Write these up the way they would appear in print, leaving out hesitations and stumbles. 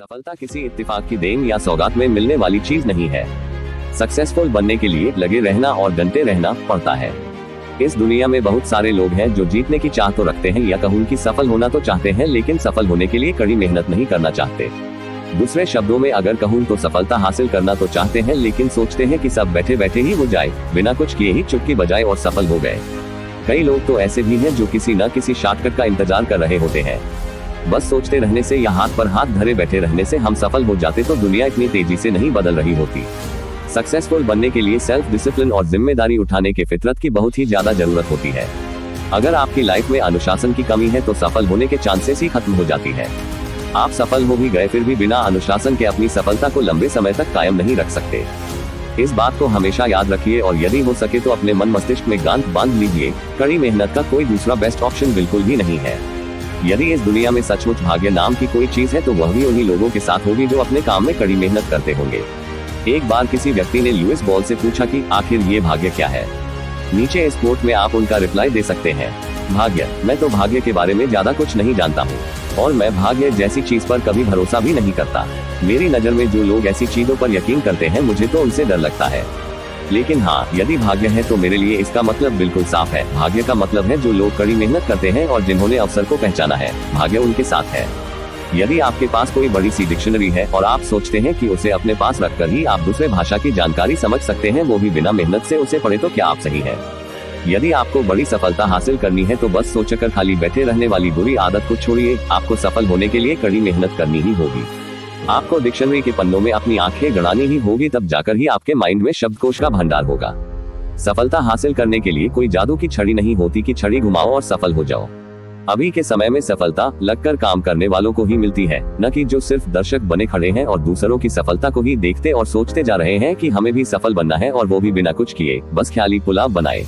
सफलता किसी इत्तेफाक की देन या सौगात में मिलने वाली चीज नहीं है। सक्सेसफुल बनने के लिए लगे रहना और डटे रहना पड़ता है। इस दुनिया में बहुत सारे लोग हैं जो जीतने की चाह तो रखते हैं या कहूं कि सफल होना तो चाहते हैं, लेकिन सफल होने के लिए कड़ी मेहनत नहीं करना चाहते। दूसरे शब्दों में अगर कहूं तो सफलता हासिल करना तो चाहते हैं, लेकिन सोचते हैं कि सब बैठे बैठे ही हो जाए, बिना कुछ किए ही चुटकी बजाए और सफल हो गए। कई लोग तो ऐसे भी हैं जो किसी न किसी शॉर्टकट का इंतजार कर रहे होते हैं। बस सोचते रहने से या हाथ पर हाथ धरे बैठे रहने से हम सफल हो जाते तो दुनिया इतनी तेजी से नहीं बदल रही होती। सक्सेसफुल बनने के लिए सेल्फ डिसिप्लिन और जिम्मेदारी उठाने के फितरत की बहुत ही ज्यादा जरूरत होती है। अगर आपकी लाइफ में अनुशासन की कमी है तो सफल होने के चांसेस ही खत्म हो जाती है। आप सफल हो भी गए फिर भी बिना अनुशासन के अपनी सफलता को लंबे समय तक कायम नहीं रख सकते। इस बात को हमेशा याद रखिए और यदि हो सके तो अपने मन मस्तिष्क में गांठ बांध लीजिए, कड़ी मेहनत का कोई दूसरा बेस्ट ऑप्शन बिल्कुल भी नहीं है। यदि इस दुनिया में सचमुच भाग्य नाम की कोई चीज है तो वह भी उन्हीं लोगों के साथ होगी जो अपने काम में कड़ी मेहनत करते होंगे। एक बार किसी व्यक्ति ने लुइस बॉल से पूछा कि आखिर ये भाग्य क्या है। नीचे इस कोट में आप उनका रिप्लाई दे सकते हैं, भाग्य, मैं तो भाग्य के बारे में ज्यादा कुछ नहीं जानता हूँ और मैं भाग्य जैसी चीज पर कभी भरोसा भी नहीं करता। मेरी नजर में जो लोग ऐसी चीजों पर यकीन करते हैं मुझे तो उनसे डर लगता है। लेकिन हाँ, यदि भाग्य है तो मेरे लिए इसका मतलब बिल्कुल साफ है। भाग्य का मतलब है जो लोग कड़ी मेहनत करते हैं और जिन्होंने अवसर को पहचाना है, भाग्य उनके साथ है। यदि आपके पास कोई बड़ी सी डिक्शनरी है और आप सोचते हैं कि उसे अपने पास रखकर ही आप दूसरे भाषा की जानकारी समझ सकते हैं, वो भी बिना मेहनत से उसे पढ़े, तो क्या आप सही है? यदि आपको बड़ी सफलता हासिल करनी है तो बस सोचकर खाली बैठे रहने वाली बुरी आदत को छोड़िए। आपको सफल होने के लिए कड़ी मेहनत करनी ही होगी। आपको डिक्शनरी के पन्नों में अपनी आंखें गड़ानी ही होगी, तब जाकर ही आपके माइंड में शब्दकोश का भंडार होगा। सफलता हासिल करने के लिए कोई जादू की छड़ी नहीं होती कि छड़ी घुमाओ और सफल हो जाओ। अभी के समय में सफलता लगकर काम करने वालों को ही मिलती है, न कि जो सिर्फ दर्शक बने खड़े हैं और दूसरों की सफलता को ही देखते और सोचते जा रहे हैं कि हमें भी सफल बनना है, और वो भी बिना कुछ किए, बस ख्याली पुलाव बनाए।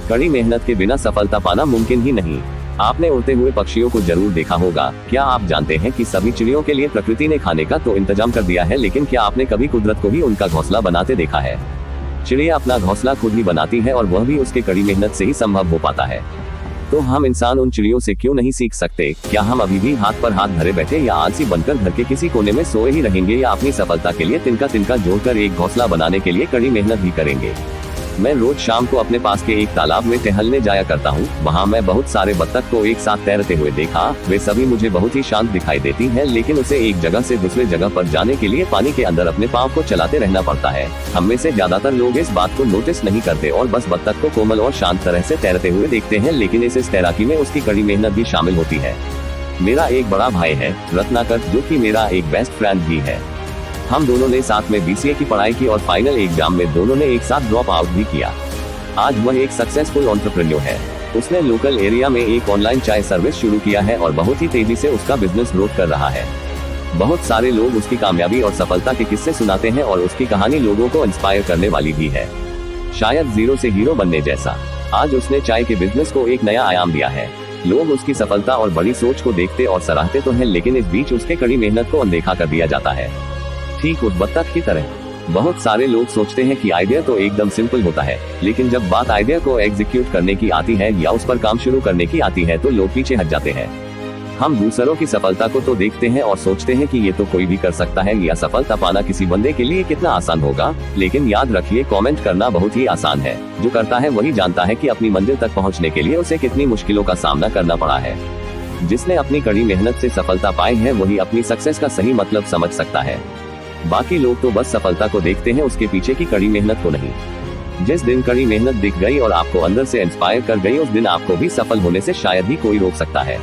कड़ी मेहनत के बिना सफलता पाना मुमकिन ही नहीं। आपने उड़ते हुए पक्षियों को जरूर देखा होगा। क्या आप जानते हैं कि सभी चिड़ियों के लिए प्रकृति ने खाने का तो इंतजाम कर दिया है, लेकिन क्या आपने कभी कुदरत को भी उनका घोंसला बनाते देखा है? चिड़िया अपना घोंसला खुद ही बनाती है और वह भी उसके कड़ी मेहनत से ही संभव हो पाता है। तो हम इंसान उन चिड़ियों से क्यों नहीं सीख सकते? क्या हम अभी भी हाथ पर हाथ धरे बैठे या आलसी बनकर घर के किसी कोने में सोए ही रहेंगे, या अपनी सफलता के लिए तिनका तिनका जोड़कर एक घोंसला बनाने के लिए कड़ी मेहनत भी करेंगे? मैं रोज शाम को अपने पास के एक तालाब में टहलने जाया करता हूँ। वहाँ मैं बहुत सारे बत्तख को एक साथ तैरते हुए देखा। वे सभी मुझे बहुत ही शांत दिखाई देती हैं, लेकिन उसे एक जगह से दूसरे जगह पर जाने के लिए पानी के अंदर अपने पाँव को चलाते रहना पड़ता है। हम में से ज्यादातर लोग इस बात को नोटिस नहीं करते और बस बत्तख को कोमल और शांत तरह से तैरते हुए देखते हैं, लेकिन इस तैराकी में उसकी कड़ी मेहनत भी शामिल होती है। मेरा एक बड़ा भाई है, रत्नाकर, जो कि मेरा एक बेस्ट फ्रेंड भी है। हम दोनों ने साथ में BCA की पढ़ाई की और फाइनल एग्जाम में दोनों ने एक साथ ड्रॉप आउट भी किया। आज वह एक सक्सेसफुल एंटरप्रेन्योर है। उसने लोकल एरिया में एक ऑनलाइन चाय सर्विस शुरू किया है और बहुत ही तेजी से उसका बिजनेस ग्रोथ कर रहा है। बहुत सारे लोग उसकी कामयाबी और सफलता के किस्से सुनाते हैं और उसकी कहानी लोगों को इंस्पायर करने वाली भी है, शायद जीरो से हीरो बनने जैसा। आज उसने चाय के बिजनेस को एक नया आयाम दिया है। लोग उसकी सफलता और बड़ी सोच को देखते और सराहते तो हैं, लेकिन इस बीच उसके कड़ी मेहनत को अनदेखा कर दिया जाता है, ठीक उस बत्तख की तरह। बहुत सारे लोग सोचते हैं कि आइडिया तो एकदम सिंपल होता है, लेकिन जब बात आइडिया को एग्जीक्यूट करने की आती है या उस पर काम शुरू करने की आती है तो लोग पीछे हट जाते हैं। हम दूसरों की सफलता को तो देखते हैं और सोचते हैं कि ये तो कोई भी कर सकता है, या सफलता पाना किसी बंदे के लिए कितना आसान होगा। लेकिन याद रखिए, कमेंट करना बहुत ही आसान है। जो करता है वही जानता है कि अपनी मंजिल तक पहुँचने के लिए उसे कितनी मुश्किलों का सामना करना पड़ा है। जिसने अपनी कड़ी मेहनत से सफलता पाई है वही अपनी सक्सेस का सही मतलब समझ सकता है। बाकी लोग तो बस सफलता को देखते हैं, उसके पीछे की कड़ी मेहनत को नहीं। जिस दिन कड़ी मेहनत दिख गई और आपको अंदर से इंस्पायर कर गई, उस दिन आपको भी सफल होने से शायद ही कोई रोक सकता है।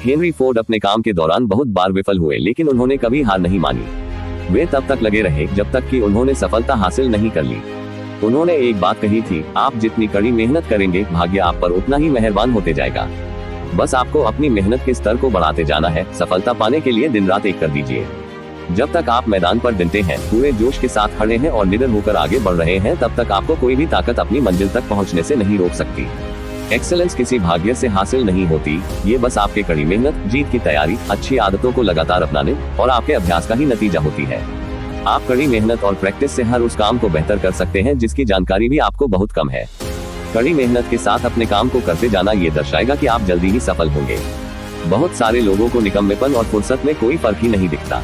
हेनरी फोर्ड अपने काम के दौरान बहुत बार विफल हुए, लेकिन उन्होंने कभी हार नहीं मानी। वे तब तक लगे रहे जब तक कि उन्होंने सफलता हासिल नहीं कर ली। उन्होंने एक बात कही थी, आप जितनी कड़ी मेहनत करेंगे, भाग्य आप पर उतना ही मेहरबान होते जाएगा। बस आपको अपनी मेहनत के स्तर को बढ़ाते जाना है। सफलता पाने के लिए दिन रात एक कर दीजिए। जब तक आप मैदान पर डटे हैं, पूरे जोश के साथ खड़े हैं और निडर होकर आगे बढ़ रहे हैं, तब तक आपको कोई भी ताकत अपनी मंजिल तक पहुंचने से नहीं रोक सकती। एक्सेलेंस किसी भाग्य से हासिल नहीं होती, ये बस आपके कड़ी मेहनत, जीत की तैयारी, अच्छी आदतों को लगातार अपनाने और आपके अभ्यास का ही नतीजा होती है। आप कड़ी मेहनत और प्रैक्टिस से हर उस काम को बेहतर कर सकते हैं जिसकी जानकारी भी आपको बहुत कम है। कड़ी मेहनत के साथ अपने काम को करते जाना ये दर्शाएगा कि आप जल्दी ही सफल होंगे। बहुत सारे लोगों को निकम्मेपन और फुर्सत में कोई फर्क ही नहीं दिखता।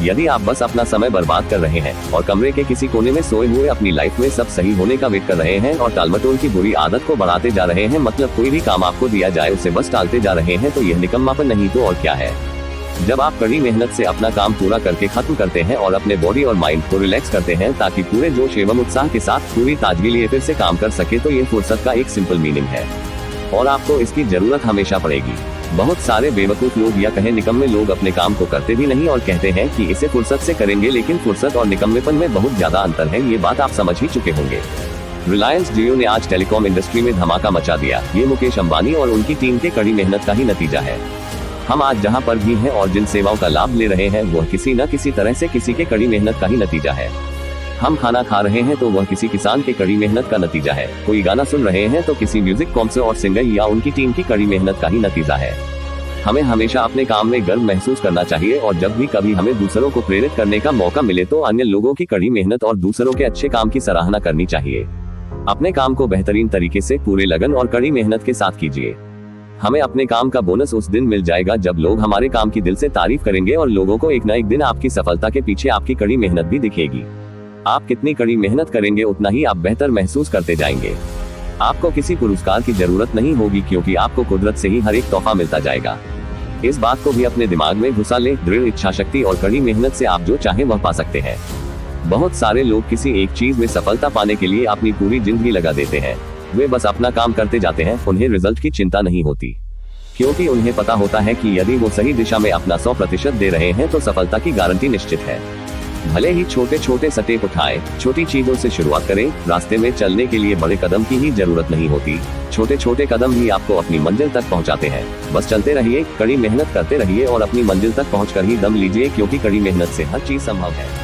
यदि आप बस अपना समय बर्बाद कर रहे हैं और कमरे के किसी कोने में सोए हुए अपनी लाइफ में सब सही होने का वेट कर रहे हैं और टालमटोल की बुरी आदत को बढ़ाते जा रहे हैं, मतलब कोई भी काम आपको दिया जाए उसे बस टालते जा रहे हैं, तो यह निकम्मापन नहीं तो और क्या है। जब आप कड़ी मेहनत से अपना काम पूरा करके खत्म करते हैं और अपने बॉडी और माइंड को रिलैक्स करते हैं ताकि पूरे जोश एवं उत्साह के साथ पूरी ताजगी लिए फिर से काम कर सके, तो ये फुर्सत का एक सिंपल मीनिंग है और आपको इसकी जरूरत हमेशा पड़ेगी। बहुत सारे बेवकूफ लोग या कहे निकम्मे लोग अपने काम को करते भी नहीं और कहते हैं कि इसे फुर्सत से करेंगे, लेकिन फुर्सत और निकम्मेपन में बहुत ज्यादा अंतर है, ये बात आप समझ ही चुके होंगे। रिलायंस जियो ने आज टेलीकॉम इंडस्ट्री में धमाका मचा दिया। ये मुकेश अंबानी और उनकी टीम के कड़ी मेहनत का ही नतीजा है। हम आज जहां पर भी हैं और जिन सेवाओं का लाभ ले रहे हैं वह किसी न किसी तरह से किसी के कड़ी मेहनत का ही नतीजा है। हम खाना खा रहे हैं तो वह किसी किसान के कड़ी मेहनत का नतीजा है। कोई गाना सुन रहे हैं तो किसी म्यूजिक कॉम्पोजर और सिंगर या उनकी टीम की कड़ी मेहनत का ही नतीजा है। हमें हमेशा अपने काम में गर्व महसूस करना चाहिए और जब भी कभी हमें दूसरों को प्रेरित करने का मौका मिले तो अन्य लोगों की कड़ी मेहनत और दूसरों के अच्छे काम की सराहना करनी चाहिए। अपने काम को बेहतरीन तरीके से पूरे लगन और कड़ी मेहनत के साथ कीजिए। हमें अपने काम का बोनस उस दिन मिल जाएगा जब लोग हमारे काम की दिल से तारीफ करेंगे और लोगों को एक न एक दिन आपकी सफलता के पीछे आपकी कड़ी मेहनत भी दिखेगी। आप कितनी कड़ी मेहनत करेंगे उतना ही आप बेहतर महसूस करते जाएंगे। आपको किसी पुरस्कार की जरूरत नहीं होगी क्योंकि आपको कुदरत से ही हर एक तोहफा मिलता जाएगा। इस बात को भी अपने दिमाग में घुसा ले। दृढ़ इच्छा शक्ति और कड़ी मेहनत से आप जो चाहे वह पा सकते हैं। बहुत सारे लोग किसी एक चीज में सफलता पाने के लिए अपनी पूरी जिंदगी लगा देते हैं। वे बस अपना काम करते जाते हैं, उन्हें रिजल्ट की चिंता नहीं होती क्योंकि उन्हें पता होता है कि यदि वो सही दिशा में अपना 100% दे रहे हैं तो सफलता की गारंटी निश्चित है। भले ही छोटे छोटे स्टेप उठाएं, छोटी चीजों से शुरुआत करें। रास्ते में चलने के लिए बड़े कदम की ही जरूरत नहीं होती, छोटे छोटे कदम ही आपको अपनी मंजिल तक पहुंचाते हैं। बस चलते रहिए, कड़ी मेहनत करते रहिए और अपनी मंजिल तक पहुंचकर ही दम लीजिए क्योंकि कड़ी मेहनत से हर चीज संभव है।